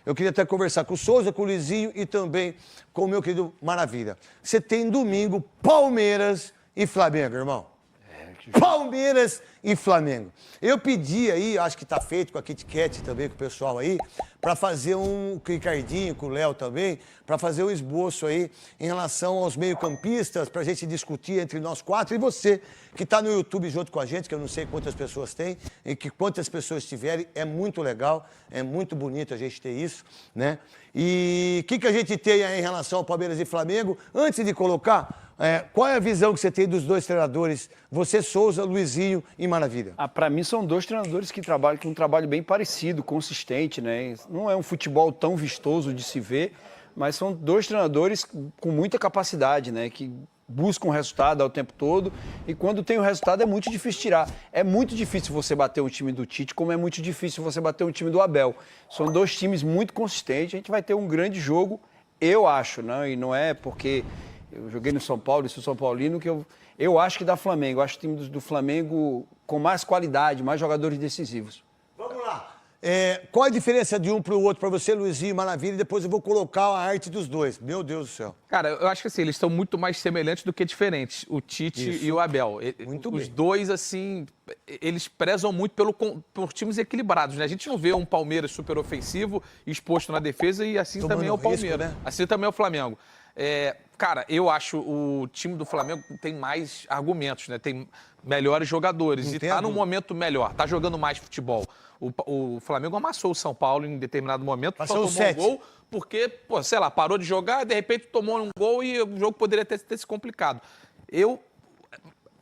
Eu queria até conversar com o Souza, com o Luizinho e também com o meu querido Maravilha. Você tem domingo Palmeiras e Flamengo, irmão. Palmeiras e Flamengo. Eu pedi aí, acho que tá feito com a Kit Kat também, com o pessoal aí, para fazer com o Ricardinho, com o Léo também, para fazer um esboço aí em relação aos meio-campistas, pra gente discutir entre nós quatro. E você, que tá no YouTube junto com a gente, que eu não sei quantas pessoas tem, e que quantas pessoas tiverem, é muito legal, é muito bonito a gente ter isso, né? E o que a gente tem aí em relação ao Palmeiras e Flamengo? Antes de colocar... qual é a visão que você tem dos dois treinadores, você, Souza, Luizinho e Maravilha? Para mim são dois treinadores que trabalham com um trabalho bem parecido, consistente, né? Não é um futebol tão vistoso de se ver, mas são dois treinadores com muita capacidade, né? Que buscam o resultado ao tempo todo e quando tem o resultado é muito difícil tirar. É muito difícil você bater um time do Tite, como é muito difícil você bater um time do Abel. São dois times muito consistentes, a gente vai ter um grande jogo, eu acho, né? E não é porque... Eu joguei no São Paulo, sou São Paulino, que eu acho que dá Flamengo. Eu acho o time do Flamengo com mais qualidade, mais jogadores decisivos. Vamos lá. Qual a diferença de um para o outro, para você, Luizinho e Maravilha? E depois eu vou colocar a arte dos dois. Meu Deus do céu. Cara, eu acho que assim, eles estão muito mais semelhantes do que diferentes, o Tite e o Abel. Muito Os bem. dois, assim, eles prezam muito por times equilibrados, né? A gente não vê um Palmeiras super ofensivo, exposto na defesa, e assim Tomando também é o risco, Palmeiras. né? Assim também é o Flamengo. Cara, eu acho o time do Flamengo tem mais argumentos, né? Tem melhores jogadores e tá num momento melhor, tá jogando mais futebol. O Flamengo amassou o São Paulo em determinado momento, só tomou um gol porque, pô, sei lá, parou de jogar, de repente tomou um gol e o jogo poderia ter se complicado.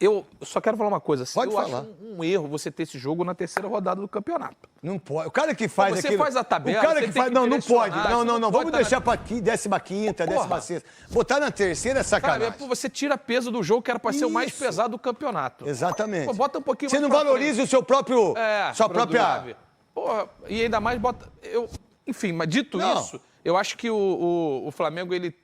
Eu só quero falar uma coisa. Pode eu falar. acho um erro você ter esse jogo na terceira rodada do campeonato. Não pode. O cara que faz você aquilo... faz a tabela, o cara você que tem faz... que Não, não pode. direcionar, Não. pode Vamos tá deixar pra aqui, 15ª, 16ª. Botar na terceira é sacanagem. Cara, você tira peso do jogo que era pra ser o mais pesado do campeonato. Exatamente. Pô, bota um pouquinho Você mais não pra valoriza frente. o seu próprio... sua produto. própria... Porra, e ainda mais bota... Enfim, mas dito isso, eu acho que o Flamengo, ele,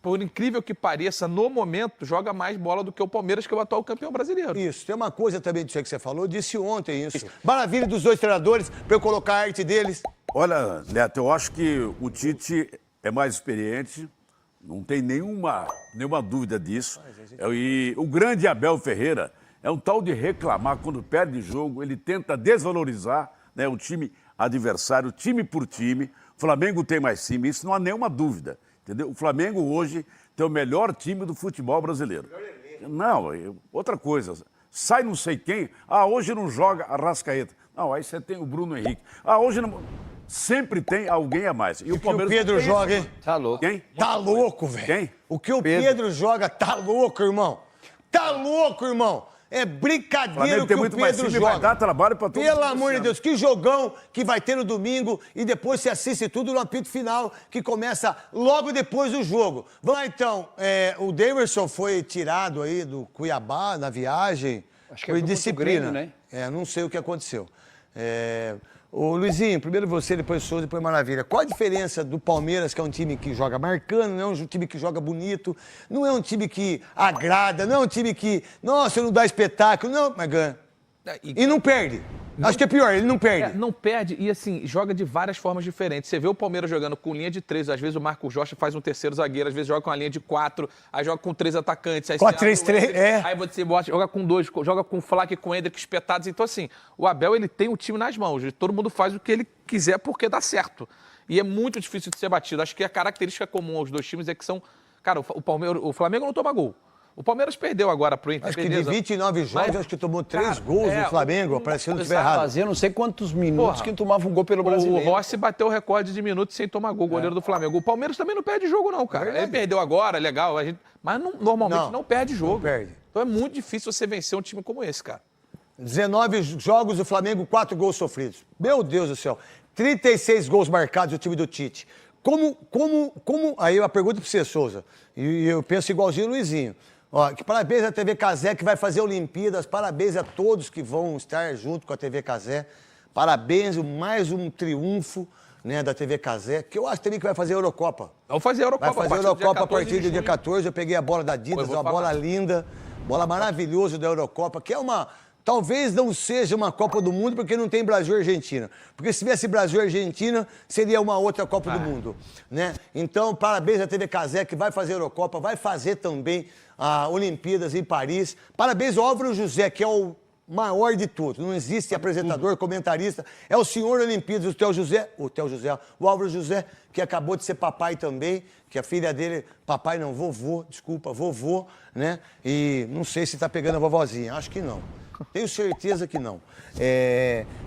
por incrível que pareça, no momento, joga mais bola do que o Palmeiras, que é o atual campeão brasileiro. Isso, tem uma coisa também disso aí que você falou, disse ontem isso. Maravilha dos dois treinadores, pra eu colocar a arte deles. Olha, Neto, eu acho que o Tite é mais experiente, não tem nenhuma dúvida disso. E o grande Abel Ferreira é um tal de reclamar quando perde jogo, ele tenta desvalorizar, né, o time adversário, time por time. O Flamengo tem mais time, isso não há nenhuma dúvida. Entendeu? O Flamengo hoje tem o melhor time do futebol brasileiro. Não, outra coisa, sai não sei quem, hoje não joga Arrascaeta. Não, aí você tem o Bruno Henrique. Hoje não... Sempre tem alguém a mais. E o Palmeiras o Pedro joga, hein? Tá louco. Quem? Tá louco, velho. Quem? O que o Pedro joga tá louco, irmão. Tá louco, irmão. É brincadeira o que o muito mais Pedro time, joga. vai dar trabalho pra todo mundo. Pelo amor de Deus, que jogão que vai ter no domingo e depois você assiste tudo no apito final, que começa logo depois do jogo. Vamos lá, então. O Daverson foi tirado aí do Cuiabá na viagem. Acho que foi é disciplina. Grêmio, né? Não sei o que aconteceu. Ô, Luizinho, primeiro você, depois Souza, depois Maravilha. Qual a diferença do Palmeiras, que é um time que joga marcando, não é um time que joga bonito, não é um time que agrada, não é um time que, nossa, não dá espetáculo, não, mas ganha. E não perde. Acho que é pior, ele não perde. Não perde e, assim, joga de várias formas diferentes. Você vê o Palmeiras jogando com linha de 3, às vezes o Marcos Rocha faz um terceiro zagueiro, às vezes joga com a linha de 4, aí joga com 3 atacantes. Aí 4-3-3, Aí você joga com 2, joga com o Flack e com o Hendrick espetados. Então, assim, o Abel, ele tem o time nas mãos. Todo mundo faz o que ele quiser porque dá certo. E é muito difícil de ser batido. Acho que a característica comum aos dois times é que são... Cara, o Flamengo não toma gol. O Palmeiras perdeu agora pro Inter. Acho que de 29 jogos, acho que tomou 3 gols no Flamengo, parecendo que estiver errado. Fazia não sei quantos minutos que tomava um gol pelo brasileiro. O Rossi bateu o recorde de minutos sem tomar gol, o goleiro do Flamengo. O Palmeiras também não perde jogo, não, cara. Ele perdeu agora, legal, mas normalmente não perde jogo. Não perde. Então é muito difícil você vencer um time como esse, cara. 19 jogos, o Flamengo, 4 gols sofridos. Meu Deus do céu. 36 gols marcados o time do Tite. Aí uma pergunta para você, Souza. E eu penso igualzinho o Luizinho. Que parabéns à TV Cazé, que vai fazer Olimpíadas. Parabéns a todos que vão estar junto com a TV Cazé. Parabéns, mais um triunfo, né, da TV Cazé, que eu acho também que vai fazer a Eurocopa. Vamos fazer a Eurocopa. Vai fazer a Eurocopa a partir do dia 14. Eu peguei a bola da Adidas, uma bola linda, bola maravilhosa da Eurocopa, que é uma Talvez não seja uma Copa do Mundo porque não tem Brasil e Argentina. Porque se tivesse Brasil e Argentina, seria uma outra Copa do Mundo. Né? Então, parabéns à TV Casé, que vai fazer a Eurocopa, vai fazer também a Olimpíadas em Paris. Parabéns ao Álvaro José, que é o maior de todos. Não existe apresentador, comentarista. É o senhor Olimpíadas, o Álvaro José, que acabou de ser papai também, que a filha dele, papai não, vovô, né? E não sei se está pegando a vovozinha, acho que não. Tenho certeza que não.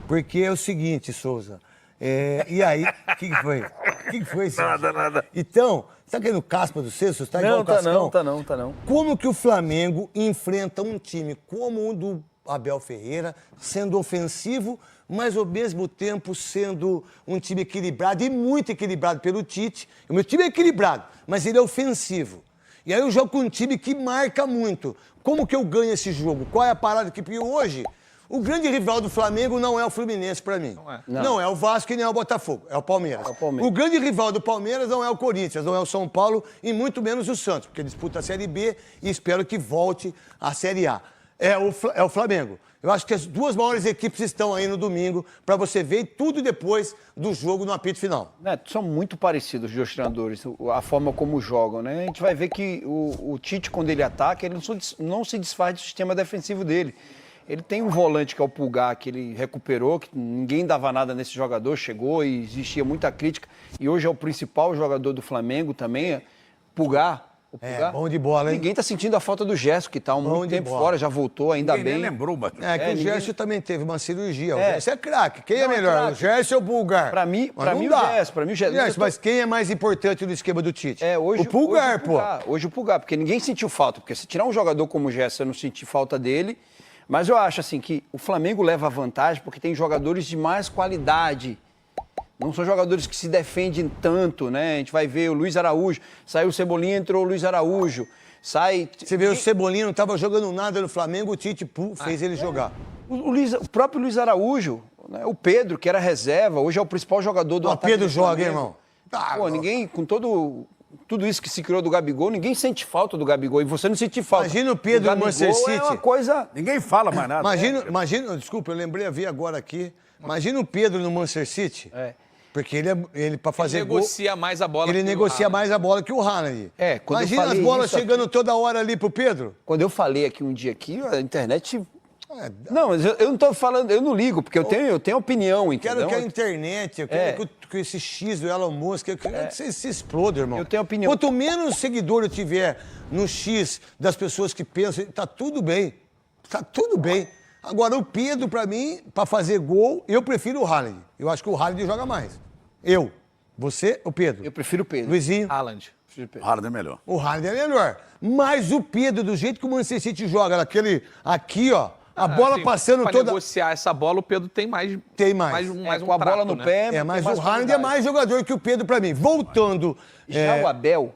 Porque é o seguinte, Souza. E aí, o que foi? O que foi, Souza? Nada. Então, você tá querendo caspa do César? Você tá igual o Cascão? Tá não. Como que o Flamengo enfrenta um time como o do Abel Ferreira, sendo ofensivo, mas ao mesmo tempo sendo um time equilibrado e muito equilibrado pelo Tite. O meu time é equilibrado, mas ele é ofensivo. E aí eu jogo com um time que marca muito. Como que eu ganho esse jogo? Qual é a parada que... Porque hoje, o grande rival do Flamengo não é o Fluminense pra mim. Não é o Vasco e nem é o Botafogo, é o Palmeiras. O grande rival do Palmeiras não é o Corinthians, não é o São Paulo e muito menos o Santos, porque disputa a Série B e espero que volte à Série A. É o Flamengo. Eu acho que as duas maiores equipes estão aí no domingo para você ver e tudo depois do jogo no apito final. São muito parecidos os dois treinadores, a forma como jogam, né? A gente vai ver que o Tite, quando ele ataca, ele não se desfaz do sistema defensivo dele. Ele tem um volante que é o Pulgar, que ele recuperou, que ninguém dava nada nesse jogador, chegou e existia muita crítica. E hoje é o principal jogador do Flamengo também, Pulgar. Bom de bola, hein? Ninguém tá sentindo a falta do Gerson, que tá há muito tempo fora, já voltou, ainda Ninguém bem. nem lembrou, Matheus. O Gerson também teve uma cirurgia. O Gerson é craque. Quem é melhor, craque. o Gerson ou o Pulgar? Pra mim, o Gerson. Mas quem é mais importante no esquema do Tite? Hoje, o Pulgar, Hoje o Pulgar, porque ninguém sentiu falta. Porque se tirar um jogador como o Gerson, eu não senti falta dele. Mas eu acho assim que o Flamengo leva vantagem porque tem jogadores de mais qualidade. Não são jogadores que se defendem tanto, né? A gente vai ver o Luiz Araújo. Saiu o Cebolinha, entrou o Luiz Araújo. Você vê, o Cebolinha não estava jogando nada no Flamengo, o Tite fez ele jogar. O próprio Luiz Araújo, né? O Pedro, que era reserva, hoje é o principal jogador do ataque. O Pedro joga, hein, irmão? Ninguém, com tudo isso que se criou do Gabigol, ninguém sente falta do Gabigol. E você não sente falta. Imagina o Pedro no Manchester City. É uma coisa... Ninguém fala mais nada. Imagina, desculpa, eu lembrei a ver agora aqui. Imagina o Pedro no Manchester City. Porque ele para fazer gol... negocia mais a bola ele negocia mais a bola que o Haaland. Imagina as bolas chegando toda hora ali pro Pedro. Quando eu falei aqui um dia a internet... Não, mas eu não tô falando, eu não ligo, porque eu tenho opinião, entendeu? Quero que a internet, eu quero que esse X do Elon Musk, eu quero que você se exploda, irmão. Eu tenho opinião. Quanto menos seguidor eu tiver no X das pessoas que pensam, tá tudo bem. Tá tudo bem. Agora, o Pedro, pra mim, pra fazer gol, eu prefiro o Haaland. Eu acho que o Haaland joga mais. Você, o Pedro? Eu prefiro o Pedro. Luizinho? Haaland. O Haaland é melhor. O Haaland é melhor. Mas o Pedro, do jeito que o Manchester City joga, naquele aqui, ó, a bola passando pra toda... negociar essa bola, o Pedro tem mais. Tem mais. Um com a bola trato, no né? pé. Mas o Haaland é mais jogador que o Pedro pra mim. Voltando... O Abel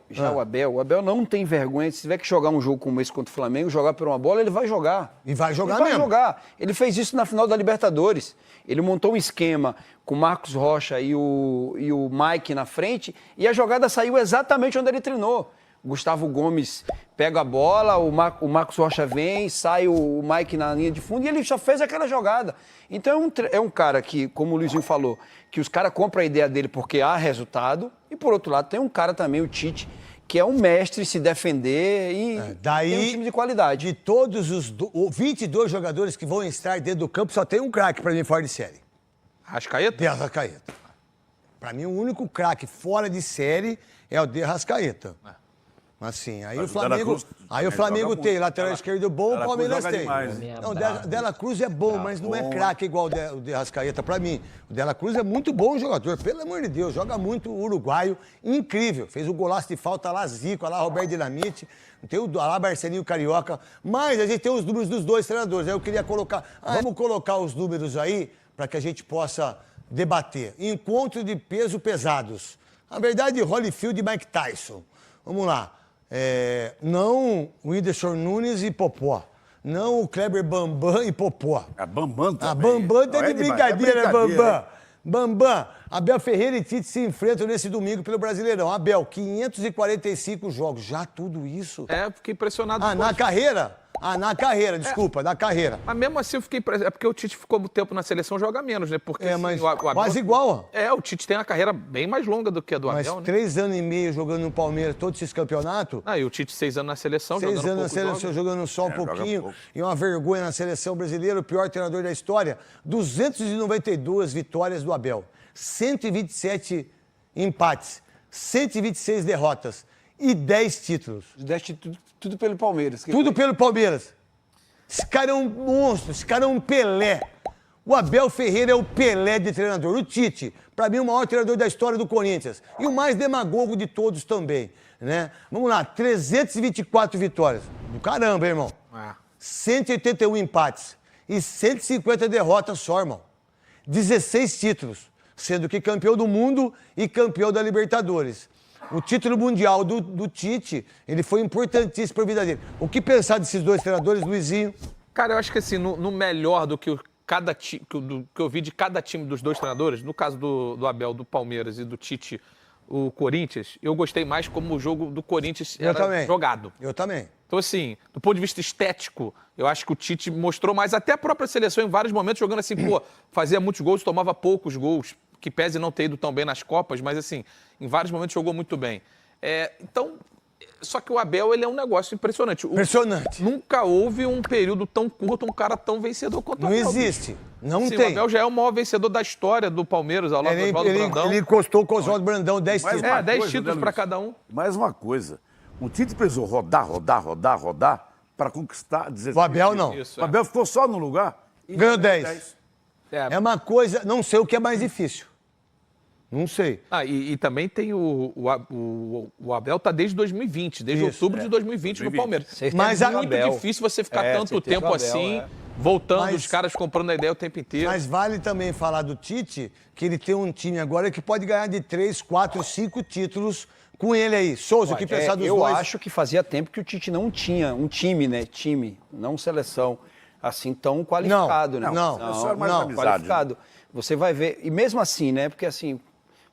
não tem vergonha. Se tiver que jogar um jogo como esse contra o Flamengo, jogar por uma bola, ele vai jogar. E vai jogar ele mesmo. Vai jogar. Ele fez isso na final da Libertadores. Ele montou um esquema com o Marcos Rocha e o Mike na frente e a jogada saiu exatamente onde ele treinou. O Gustavo Gomes pega a bola, o Marcos Rocha vem, sai o Mike na linha de fundo e ele só fez aquela jogada. Então é um cara que, como o Luizinho falou, que os caras compram a ideia dele porque há resultado e, por outro lado, tem um cara também, o Tite, que é um mestre em se defender e tem um time de qualidade. De todos os 22 jogadores que vão estar dentro do campo, só tem um craque pra mim fora de série. Arrascaeta? De Arrascaeta. Pra mim, o único craque fora de série é o De Arrascaeta. Assim, aí Mas o Flamengo tem lateral esquerdo bom, o Palmeiras tem. Demais, Não, o Dela Cruz é bom, mas não é craque igual o De Arrascaeta pra mim. O Dela Cruz é muito bom jogador, pelo amor de Deus, joga muito o uruguaio, incrível. Fez o golaço de falta lá Zico, lá Roberto Dinamite, tem lá Marcelinho Carioca, mas a gente tem os números dos dois treinadores. Aí eu queria colocar, vamos colocar os números aí para que a gente possa debater. Encontro de peso pesados. Na verdade, Holyfield e Mike Tyson. Vamos lá. Não o Whindersson Nunes e Popó. Não o Kleber Bambam e Popó. A Bambam também. A Bambam tá de brincadeira, Bambam. Bambam. Abel Ferreira e Tite se enfrentam nesse domingo pelo Brasileirão. Abel, 545 jogos. Já tudo isso? Fiquei impressionado. Na carreira? Ah, na carreira, desculpa, na carreira. Mas mesmo assim eu fiquei... É porque o Tite ficou muito tempo na seleção, joga menos, né? Porque, Mas o Abel, quase igual, ó. o Tite tem uma carreira bem mais longa do que a do Mas Abel, né? 3 anos e meio jogando no Palmeiras, todos esses campeonatos. E o Tite 6 anos na seleção, 6 jogando anos na poucos seleção, jogos. jogando só um joga pouquinho. pouco. E uma vergonha na seleção brasileira, o pior treinador da história. 292 vitórias do Abel. 127 empates. 126 derrotas. E 10 títulos. Tudo pelo Palmeiras. Tudo pelo Palmeiras. Esse cara é um monstro, esse cara é um Pelé. O Abel Ferreira é o Pelé de treinador. O Tite, para mim, o maior treinador da história do Corinthians. E o mais demagogo de todos também, né? Vamos lá, 324 vitórias. Do caramba, hein, irmão. 181 empates e 150 derrotas só, irmão. 16 títulos, sendo que campeão do mundo e campeão da Libertadores. O título mundial do Tite, ele foi importantíssimo para a vida dele. O que pensar desses dois treinadores, Luizinho? Cara, eu acho que assim, no melhor do que que eu vi de cada time dos dois treinadores, no caso do Abel, do Palmeiras e do Tite, o Corinthians, eu gostei mais como o jogo do Corinthians era jogado. Eu também. Então, assim, do ponto de vista estético, eu acho que o Tite mostrou mais, até a própria seleção, em vários momentos, jogando assim, fazia muitos gols, tomava poucos gols, que pese não ter ido tão bem nas Copas, mas, assim, em vários momentos jogou muito bem. Então, só que o Abel, ele é um negócio impressionante. Impressionante. Nunca houve um período tão curto, um cara tão vencedor quanto o Abel. Não existe. Não Sim, tem. O Abel já é o maior vencedor da história do Palmeiras, ao lado do Oswaldo Brandão. Ele encostou com o Oswaldo Brandão 10 títulos. 10 coisa, títulos né, para Luiz? cada um. Mais uma coisa. O Tite precisou rodar para conquistar 16. O Abel não. Isso, O Abel ficou só no lugar e Ganhou ganhou 10. É uma coisa, não sei o que é mais difícil. Não sei. E também tem o Abel está desde 2020, desde outubro de 2020 no Palmeiras. Mas É muito difícil você ficar tanto tempo assim, voltando, os caras comprando a ideia o tempo inteiro. Mas vale também falar do Tite, que ele tem um time agora que pode ganhar de 3, 4, 5 títulos com ele aí. Souza, o que pensar dos eu dois? acho que fazia tempo que o Tite não tinha um time, né? Time, não seleção, assim tão qualificado, né? Não. Qualificado. Você vai ver, e mesmo assim, né? Porque assim,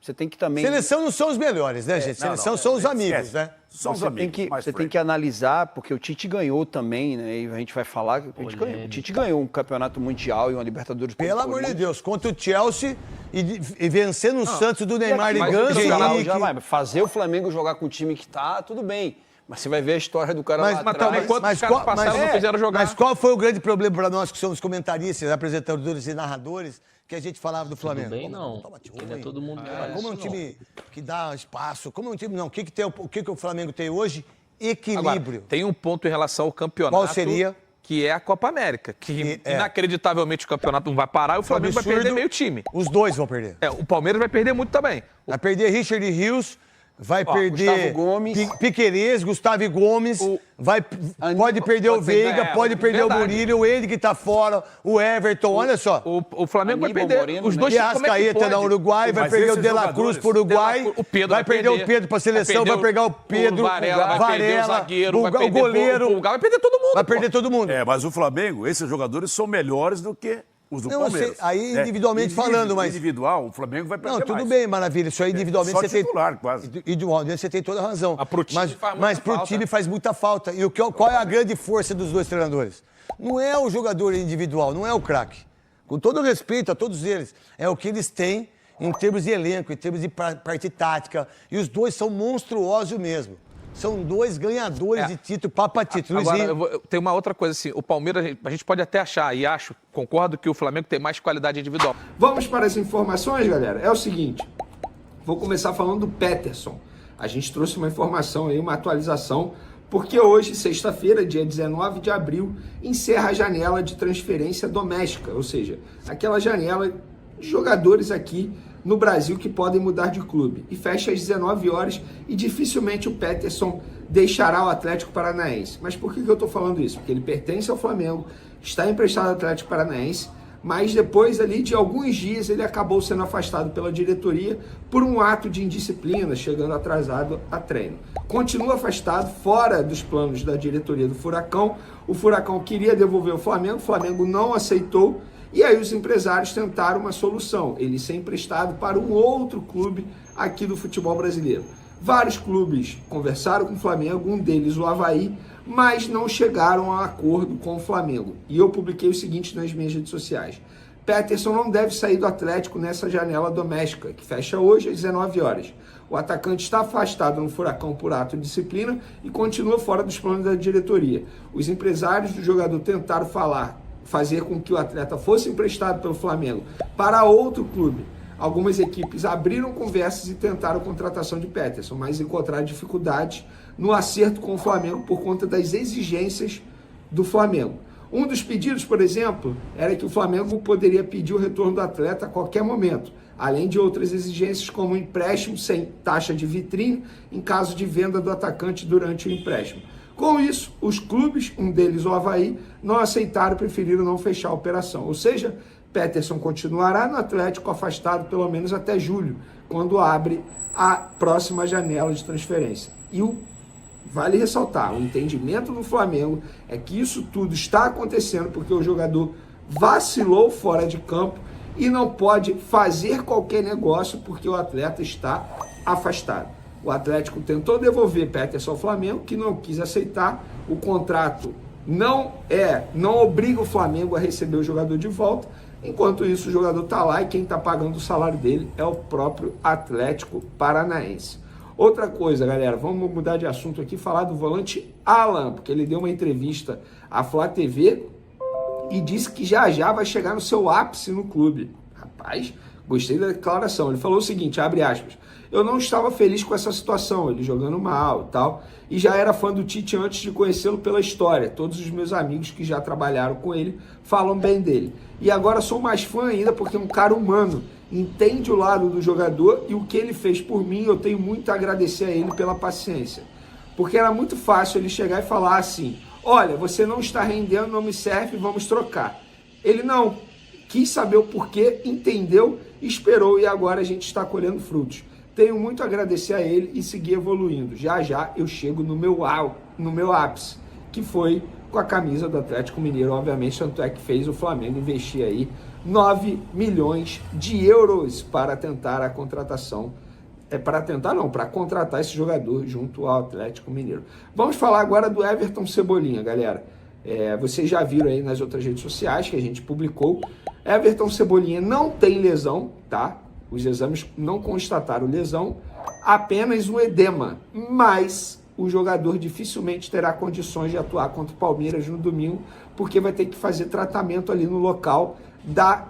você tem que também... Seleção não são os melhores, né, gente? Seleção são os amigos, né? São os Você amigos. tem que analisar, porque o Tite ganhou também, né? E a gente vai falar que o Tite ganhou um campeonato mundial e uma Libertadores. Pelo amor de Deus, contra o Chelsea e vencendo o Santos do Neymar e mas Ganso. Já vai fazer o Flamengo jogar com o time que tá, tudo bem. Mas você vai ver a história do cara lá Mas atrás. também quantos caras passaram não fizeram jogar? Mas qual foi o grande problema para nós que somos comentaristas, apresentadores e narradores, que a gente falava do Flamengo? Bem, não. Toma, tio, Não é todo mundo que faz como é um isso, time que dá espaço, como é um time... Não, o que o Flamengo tem hoje? Equilíbrio. Agora, tem um ponto em relação ao campeonato. Qual seria? Que é a Copa América. Que inacreditavelmente o campeonato não vai parar e o Flamengo vai perder meio time. Os dois vão perder. O Palmeiras vai perder muito também. Vai perder Richard Rios, vai perder Gustavo Gomes. Piquerez, Gustavo Gomes, pode perder o Veiga, pode perder o Murilo, o Ende que tá fora, o Everton, olha só. O Flamengo vai Aníbal perder Moreno, os né? dois E times. Como é que Arrascaeta pode? na Uruguai, vai Mas perder o esses De La jogadores- Cruz pro Uruguai, O Pedro vai perder o Pedro pra seleção, vai pegar o Pedro, o Varela, vai perder o zagueiro, vai perder o goleiro, o Pulgar, vai perder todo mundo. vai perder todo mundo. Mas o Flamengo, esses jogadores são melhores do que os do Não, eu Palmeiras. sei, aí individualmente falando, mas- Individual, o Flamengo vai perder Não, tudo mais. bem, maravilha. Isso aí individualmente só você tem. titular, quase. Individualmente você tem toda a razão. Mas pro time faz muita mas pro falta. time faz muita falta. E qual é a grande força dos dois treinadores? Não é o jogador individual, não é o craque. Com todo respeito a todos eles, é o que eles têm em termos de elenco, em termos de parte tática. E os dois são monstruosos mesmo. São dois ganhadores de título, papa título. Agora, tem uma outra coisa assim, o Palmeiras, a gente pode até achar, e concordo que o Flamengo tem mais qualidade individual. Vamos para as informações, galera. É o seguinte, vou começar falando do Peterson. A gente trouxe uma informação aí, uma atualização, porque hoje, sexta-feira, dia 19 de abril, encerra a janela de transferência doméstica, ou seja, aquela janela de jogadores aqui no Brasil que podem mudar de clube. E fecha às 19 horas e dificilmente o Peterson deixará o Atlético Paranaense. Mas por que eu estou falando isso? Porque ele pertence ao Flamengo, está emprestado ao Atlético Paranaense, mas depois ali de alguns dias ele acabou sendo afastado pela diretoria por um ato de indisciplina, chegando atrasado a treino. Continua afastado, fora dos planos da diretoria do Furacão. O Furacão queria devolver o Flamengo não aceitou. E aí os empresários tentaram uma solução, ele ser emprestado para um outro clube aqui do futebol brasileiro. Vários clubes conversaram com o Flamengo, um deles o Avaí, mas não chegaram a acordo com o Flamengo. E eu publiquei o seguinte nas minhas redes sociais. Peterson não deve sair do Atlético nessa janela doméstica, que fecha hoje às 19 horas. O atacante está afastado no Furacão por ato de disciplina e continua fora dos planos da diretoria. Os empresários do jogador tentaram fazer com que o atleta fosse emprestado pelo Flamengo para outro clube. Algumas equipes abriram conversas e tentaram a contratação de Peterson, mas encontraram dificuldades no acerto com o Flamengo por conta das exigências do Flamengo. Um dos pedidos, por exemplo, era que o Flamengo poderia pedir o retorno do atleta a qualquer momento, além de outras exigências como empréstimo sem taxa de vitrine em caso de venda do atacante durante o empréstimo. Com isso, os clubes, um deles o Avaí, não aceitaram e preferiram não fechar a operação. Ou seja, Peterson continuará no Atlético afastado pelo menos até julho, quando abre a próxima janela de transferência. E vale ressaltar, o entendimento do Flamengo é que isso tudo está acontecendo porque o jogador vacilou fora de campo e não pode fazer qualquer negócio porque o atleta está afastado. O Atlético tentou devolver Peterson ao Flamengo, que não quis aceitar. O contrato não obriga o Flamengo a receber o jogador de volta. Enquanto isso, o jogador está lá e quem está pagando o salário dele é o próprio Atlético Paranaense. Outra coisa, galera, vamos mudar de assunto aqui, falar do volante Alan, porque ele deu uma entrevista à Flá TV e disse que já vai chegar no seu ápice no clube. Rapaz, gostei da declaração. Ele falou o seguinte, abre aspas, eu não estava feliz com essa situação, ele jogando mal e tal, e já era fã do Tite antes de conhecê-lo pela história. Todos os meus amigos que já trabalharam com ele falam bem dele. E agora sou mais fã ainda porque é um cara humano, entende o lado do jogador e o que ele fez por mim, eu tenho muito a agradecer a ele pela paciência. Porque era muito fácil ele chegar e falar assim, olha, você não está rendendo, não me serve, vamos trocar. Ele não, quis saber o porquê, entendeu, esperou e agora a gente está colhendo frutos. Tenho muito a agradecer a ele e seguir evoluindo. Já eu chego no meu ápice, que foi com a camisa do Atlético Mineiro, obviamente, tanto é que fez o Flamengo investir aí 9 milhões de euros para tentar a contratação, para contratar esse jogador junto ao Atlético Mineiro. Vamos falar agora do Everton Cebolinha, galera. Vocês já viram aí nas outras redes sociais que a gente publicou. Everton Cebolinha não tem lesão, tá? Os exames não constataram lesão, apenas um edema, mas o jogador dificilmente terá condições de atuar contra o Palmeiras no domingo, porque vai ter que fazer tratamento ali no local da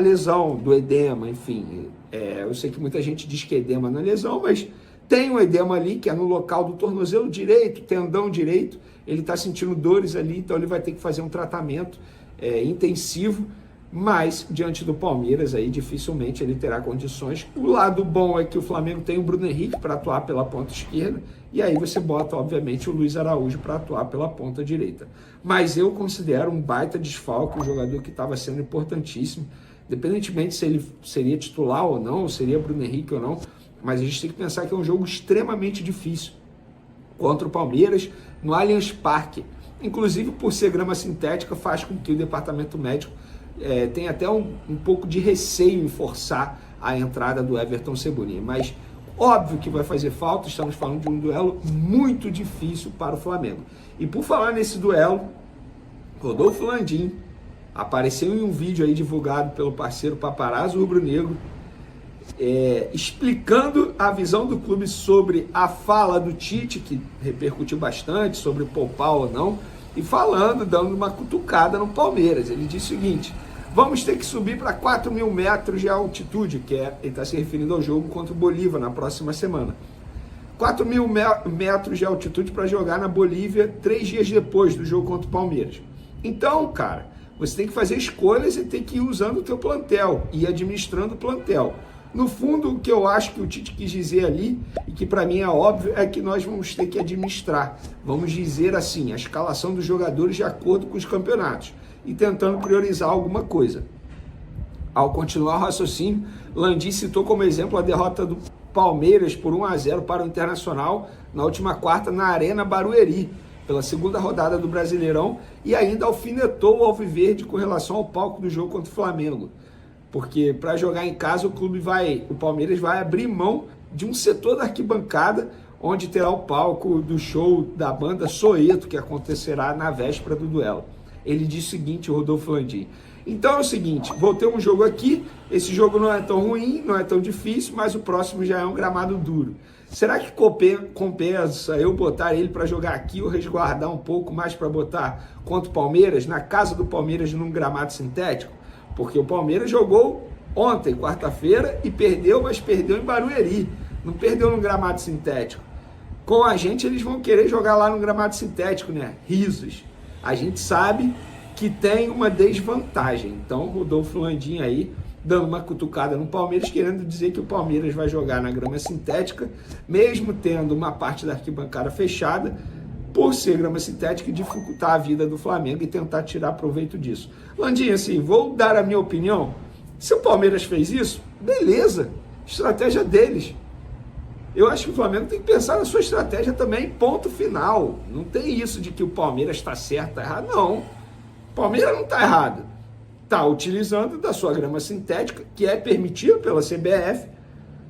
lesão, do edema, enfim. Eu sei que muita gente diz que edema não é lesão, mas tem um edema ali, que é no local do tornozelo direito, tendão direito, ele está sentindo dores ali, então ele vai ter que fazer um tratamento intensivo, mas diante do Palmeiras aí dificilmente ele terá condições. O lado bom é que o Flamengo tem o Bruno Henrique para atuar pela ponta esquerda e aí você bota obviamente o Luiz Araújo para atuar pela ponta direita. Mas eu considero um baita desfalque, um jogador que estava sendo importantíssimo, independentemente se ele seria titular ou não, seria Bruno Henrique ou não, mas a gente tem que pensar que é um jogo extremamente difícil contra o Palmeiras no Allianz Parque. Inclusive por ser grama sintética faz com que o departamento médico tem até um pouco de receio em forçar a entrada do Everton Cebolinha, mas óbvio que vai fazer falta, estamos falando de um duelo muito difícil para o Flamengo. E por falar nesse duelo, Rodolfo Landim apareceu em um vídeo aí divulgado pelo parceiro Paparazzo Rubro-Negro, explicando a visão do clube sobre a fala do Tite, que repercutiu bastante, sobre poupar ou não, e falando, dando uma cutucada no Palmeiras. Ele disse o seguinte, vamos ter que subir para 4.000 metros de altitude, ele está se referindo ao jogo contra o Bolívar na próxima semana. 4.000 metros de altitude para jogar na Bolívia 3 dias depois do jogo contra o Palmeiras. Então, cara, você tem que fazer escolhas e tem que ir usando o teu plantel e administrando o plantel. No fundo, o que eu acho que o Tite quis dizer ali, e que para mim é óbvio, é que nós vamos ter que administrar, vamos dizer assim, a escalação dos jogadores de acordo com os campeonatos, e tentando priorizar alguma coisa. Ao continuar o raciocínio, Landim citou como exemplo a derrota do Palmeiras por 1-0 para o Internacional na última quarta na Arena Barueri, pela segunda rodada do Brasileirão, e ainda alfinetou o Alviverde com relação ao palco do jogo contra o Flamengo. Porque para jogar em casa o Palmeiras vai abrir mão de um setor da arquibancada, onde terá o palco do show da banda Soeto, que acontecerá na véspera do duelo. Ele diz o seguinte, o Rodolfo Landim: então é o seguinte, vou ter um jogo aqui, esse jogo não é tão ruim, não é tão difícil, mas o próximo já é um gramado duro. Será que compensa eu botar ele para jogar aqui ou resguardar um pouco mais para botar contra o Palmeiras, na casa do Palmeiras, num gramado sintético? Porque o Palmeiras jogou ontem, quarta-feira, e perdeu, mas perdeu em Barueri, não perdeu num gramado sintético. Com a gente eles vão querer jogar lá no gramado sintético, né? Risos. A gente sabe que tem uma desvantagem. Então, Rodolfo Landim aí, dando uma cutucada no Palmeiras, querendo dizer que o Palmeiras vai jogar na grama sintética, mesmo tendo uma parte da arquibancada fechada, por ser grama sintética, dificultar a vida do Flamengo e tentar tirar proveito disso. Landim, assim, vou dar a minha opinião. Se o Palmeiras fez isso, beleza, estratégia deles. Eu acho que o Flamengo tem que pensar na sua estratégia também, ponto final. Não tem isso de que o Palmeiras está certo, está errado, não. O Palmeiras não está errado. Está utilizando da sua grama sintética, que é permitida pela CBF,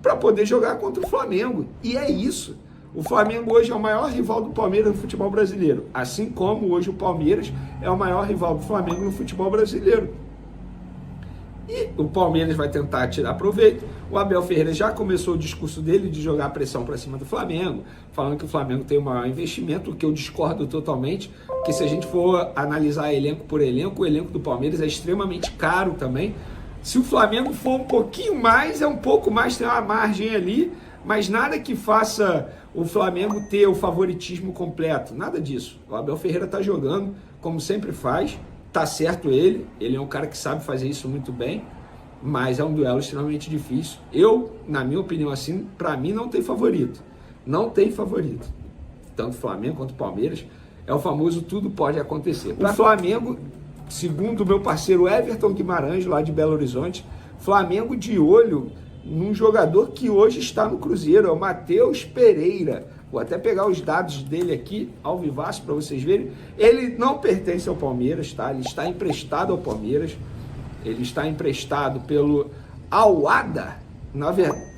para poder jogar contra o Flamengo. E é isso. O Flamengo hoje é o maior rival do Palmeiras no futebol brasileiro. Assim como hoje o Palmeiras é o maior rival do Flamengo no futebol brasileiro. E o Palmeiras vai tentar tirar proveito. O Abel Ferreira já começou o discurso dele de jogar pressão para cima do Flamengo, falando que o Flamengo tem o maior investimento, o que eu discordo totalmente, porque se a gente for analisar elenco por elenco, o elenco do Palmeiras é extremamente caro também. Se o Flamengo for um pouquinho mais, é um pouco mais, tem uma margem ali, mas nada que faça o Flamengo ter o favoritismo completo, nada disso. O Abel Ferreira está jogando como sempre faz. Tá certo ele é um cara que sabe fazer isso muito bem, mas é um duelo extremamente difícil. Eu, na minha opinião, assim, para mim não tem favorito. Não tem favorito. Tanto o Flamengo quanto o Palmeiras. É o famoso tudo pode acontecer. O Flamengo, segundo o meu parceiro Everton Guimarães, lá de Belo Horizonte, Flamengo de olho num jogador que hoje está no Cruzeiro, é o Matheus Pereira. Vou até pegar os dados dele aqui, ao vivaço, para vocês verem. Ele não pertence ao Palmeiras, tá? Ele está emprestado ao Palmeiras. Ele está emprestado pelo Al-Wahda, na verdade,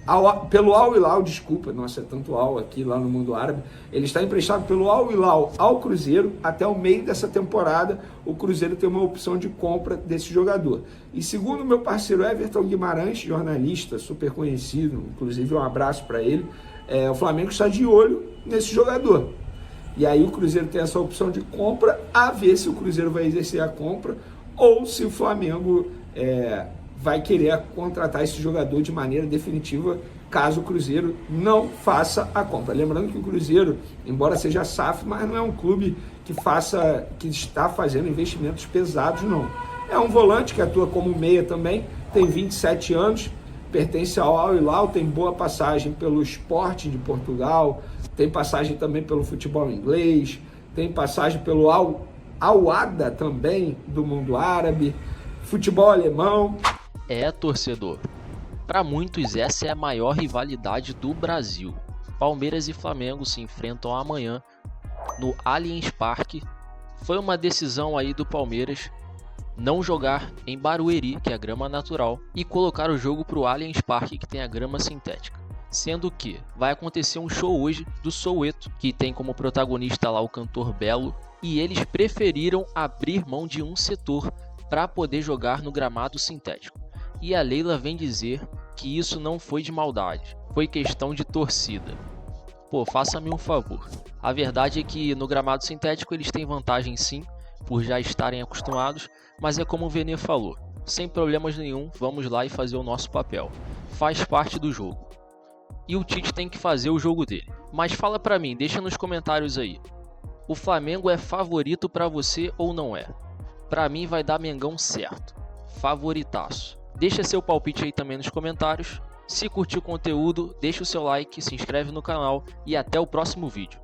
pelo Al-Hilal, desculpa, nossa, é tanto Al aqui lá no mundo árabe. Ele está emprestado pelo Al-Hilal ao Cruzeiro. Até o meio dessa temporada, o Cruzeiro tem uma opção de compra desse jogador. E segundo meu parceiro Everton Guimarães, jornalista super conhecido, inclusive um abraço para ele, o Flamengo está de olho nesse jogador. E aí o Cruzeiro tem essa opção de compra, a ver se o Cruzeiro vai exercer a compra ou se o Flamengo vai querer contratar esse jogador de maneira definitiva, caso o Cruzeiro não faça a compra. Lembrando que o Cruzeiro, embora seja SAF, mas não é um clube que está fazendo investimentos pesados, não. É um volante que atua como meia também, tem 27 anos, pertence ao Al-Hilal, tem boa passagem pelo Sport de Portugal, tem passagem também pelo futebol inglês, tem passagem pelo Al-Wahda também, do mundo árabe, futebol alemão. Torcedor, para muitos essa é a maior rivalidade do Brasil. Palmeiras e Flamengo se enfrentam amanhã no Allianz Parque. Foi uma decisão aí do Palmeiras não jogar em Barueri, que é a grama natural, e colocar o jogo para o Allianz Parque, que tem a grama sintética. Sendo que vai acontecer um show hoje do Soeto, que tem como protagonista lá o cantor Belo, e eles preferiram abrir mão de um setor para poder jogar no gramado sintético. E a Leila vem dizer que isso não foi de maldade, foi questão de torcida. Pô, faça-me um favor. A verdade é que no gramado sintético eles têm vantagem sim, por já estarem acostumados, mas é como o Vene falou, sem problemas nenhum, vamos lá e fazer o nosso papel. Faz parte do jogo. E o Tite tem que fazer o jogo dele. Mas fala pra mim, deixa nos comentários aí. O Flamengo é favorito pra você ou não é? Pra mim vai dar Mengão certo. Favoritaço. Deixa seu palpite aí também nos comentários. Se curtiu o conteúdo, deixa o seu like, se inscreve no canal e até o próximo vídeo.